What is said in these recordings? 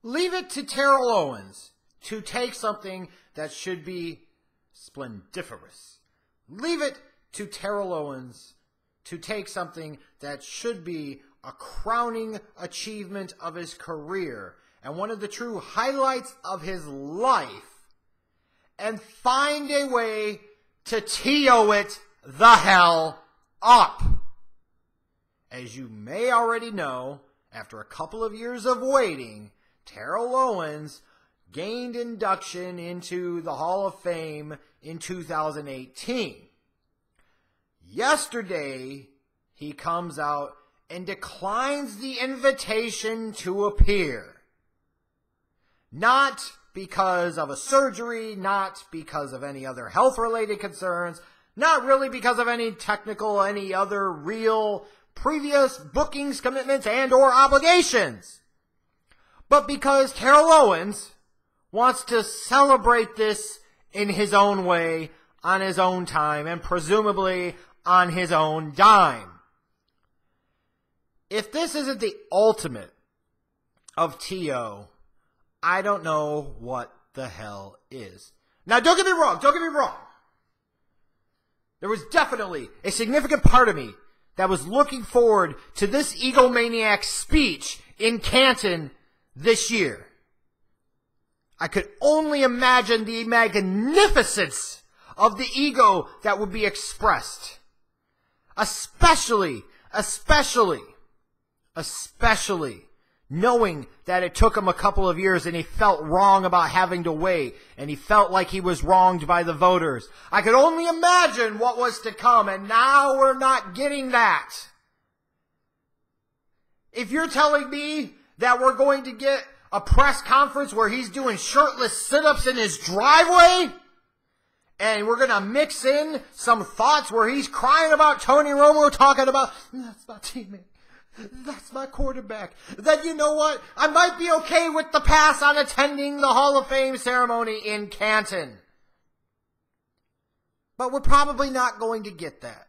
Leave it to Terrell Owens to take something that should be splendiferous. Leave it to Terrell Owens to take something that should be a crowning achievement of his career and one of the true highlights of his life, and find a way to TO it the hell up. As you may already know, after a couple of years of waiting, Terrell Owens gained induction into the Hall of Fame in 2018. Yesterday, he comes out and declines the invitation to appear. Not because of a surgery, not because of any other health-related concerns, not really because of any other real previous bookings, commitments, and or obligations. But because Terrell Owens wants to celebrate this in his own way, on his own time, and presumably on his own dime. If this isn't the ultimate of TO, I don't know what the hell is. Now, don't get me wrong. There was definitely a significant part of me that was looking forward to this egomaniac speech in Canton this year. I could only imagine the magnificence of the ego that would be expressed. Especially knowing that it took him a couple of years and he felt wrong about having to wait, and he felt like he was wronged by the voters. I could only imagine what was to come, and now we're not getting that. If you're telling me that we're going to get a press conference where he's doing shirtless sit-ups in his driveway, and we're going to mix in some thoughts where he's crying about Tony Romo, talking about, that's my teammate, that's my quarterback, then you know what? I might be okay with the pass on attending the Hall of Fame ceremony in Canton. But we're probably not going to get that.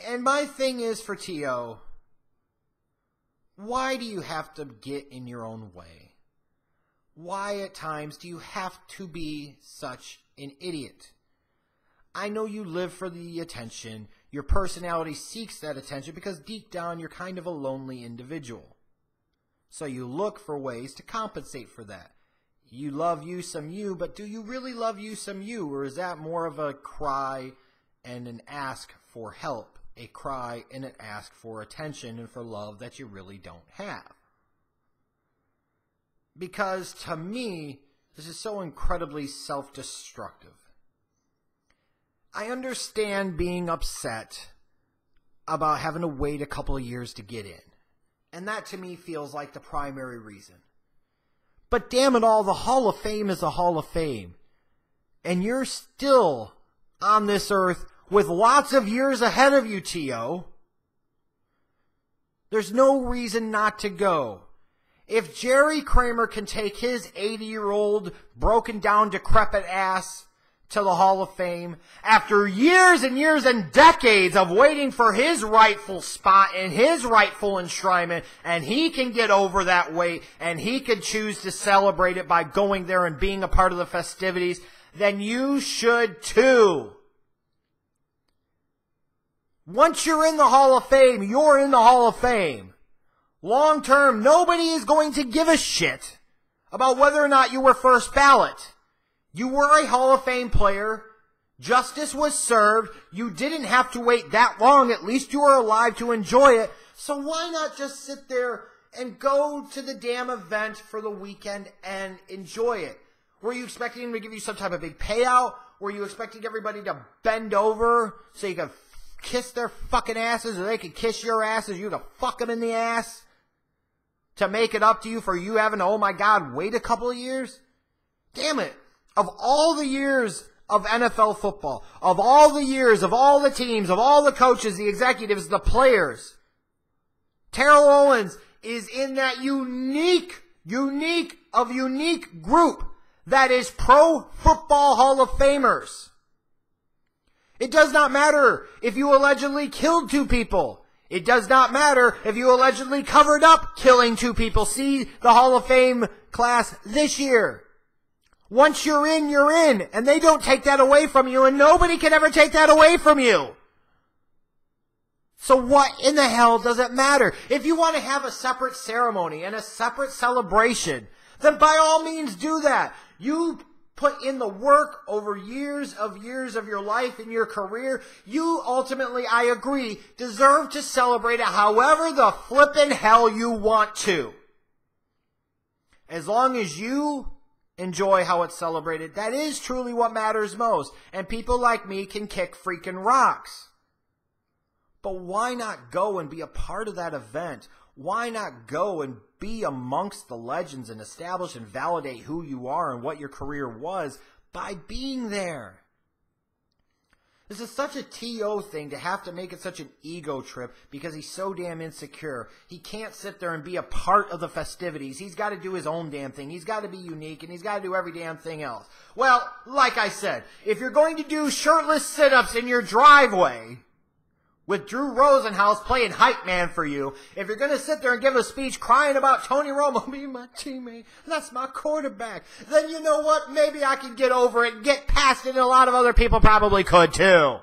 And my thing is for T.O., why do you have to get in your own way? Why at times do you have to be such an idiot? I know you live for the attention. Your personality seeks that attention because deep down you're kind of a lonely individual. So you look for ways to compensate for that. You love you some you, but do you really love you some you? Or is that more of a cry and an ask for help? A cry and an ask for attention and for love that you really don't have? Because to me, this is so incredibly self-destructive. I understand being upset about having to wait a couple of years to get in. And that to me feels like the primary reason. But damn it all, the Hall of Fame is the Hall of Fame. And you're still on this earth with lots of years ahead of you, T.O. There's no reason not to go. If Jerry Kramer can take his 80-year-old, broken down, decrepit ass to the Hall of Fame after years and years and decades of waiting for his rightful spot and his rightful enshrinement, and he can get over that wait, and he can choose to celebrate it by going there and being a part of the festivities, then you should too. Once you're in the Hall of Fame, you're in the Hall of Fame. Long term, nobody is going to give a shit about whether or not you were first ballot. You were a Hall of Fame player. Justice was served. You didn't have to wait that long. At least you were alive to enjoy it. So why not just sit there and go to the damn event for the weekend and enjoy it? Were you expecting them to give you some type of big payout? Were you expecting everybody to bend over so you could kiss their fucking asses, or they could kiss your asses, you could fuck them in the ass to make it up to you for you having to, oh my God, wait a couple of years? Damn it. Of all the years of NFL football, of all the years, of all the teams, of all the coaches, the executives, the players, Terrell Owens is in that unique group that is Pro Football Hall of Famers. It does not matter if you allegedly killed 2 people. It does not matter if you allegedly covered up killing 2 people. See the Hall of Fame class this year. Once you're in, you're in. And they don't take that away from you, and nobody can ever take that away from you. So what in the hell does it matter? If you want to have a separate ceremony and a separate celebration, then by all means do that. You put in the work over years of your life and your career. You ultimately, I agree, deserve to celebrate it however the flippin' hell you want to. As long as you enjoy how it's celebrated, that is truly what matters most. And people like me can kick freaking rocks. But why not go and be a part of that event? Why not go and be amongst the legends and establish and validate who you are and what your career was by being there? This is such a TO thing to have to make it such an ego trip because he's so damn insecure. He can't sit there and be a part of the festivities. He's got to do his own damn thing. He's got to be unique, and he's got to do every damn thing else. Well, like I said, if you're going to do shirtless sit-ups in your driveway with Drew Rosenhaus playing hype man for you, if you're going to sit there and give a speech crying about Tony Romo being my teammate, that's my quarterback, then you know what? Maybe I can get over it and get past it, and a lot of other people probably could too.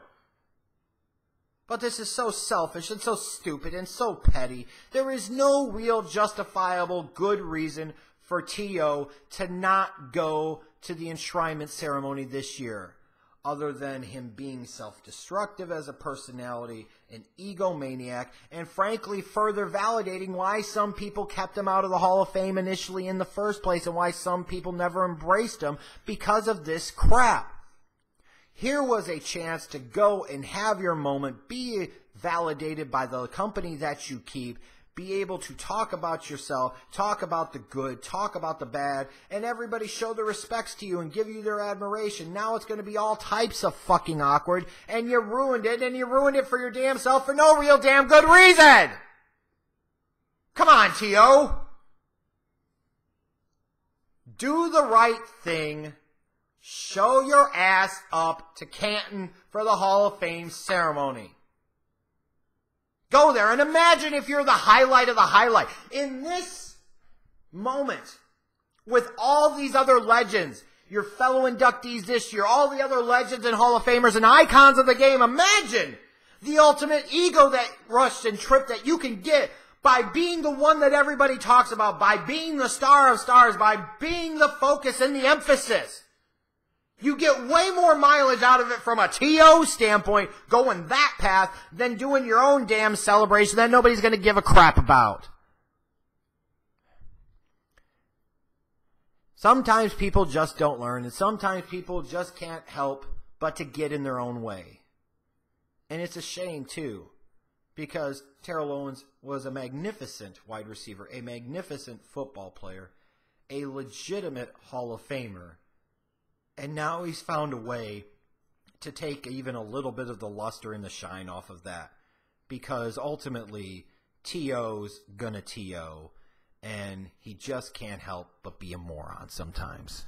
But this is so selfish and so stupid and so petty. There is no real justifiable good reason for T.O. to not go to the enshrinement ceremony this year, other than him being self-destructive as a personality, an egomaniac, and frankly further validating why some people kept him out of the Hall of Fame initially in the first place and why some people never embraced him because of this crap. Here was a chance to go and have your moment, be validated by the company that you keep, be able to talk about yourself, talk about the good, talk about the bad, and everybody show their respects to you and give you their admiration. Now it's going to be all types of fucking awkward, and you ruined it, and you ruined it for your damn self for no real damn good reason. Come on, T.O. Do the right thing. Show your ass up to Canton for the Hall of Fame ceremony. Go there and imagine if you're the highlight of the highlight. In this moment, with all these other legends, your fellow inductees this year, all the other legends and Hall of Famers and icons of the game, imagine the ultimate ego that rush and trip that you can get by being the one that everybody talks about, by being the star of stars, by being the focus and the emphasis. You get way more mileage out of it from a TO standpoint going that path than doing your own damn celebration that nobody's going to give a crap about. Sometimes people just don't learn, and sometimes people just can't help but to get in their own way. And it's a shame, too, because Terrell Owens was a magnificent wide receiver, a magnificent football player, a legitimate Hall of Famer. And now he's found a way to take even a little bit of the luster and the shine off of that. Because ultimately, T.O.'s gonna T.O. And he just can't help but be a moron sometimes.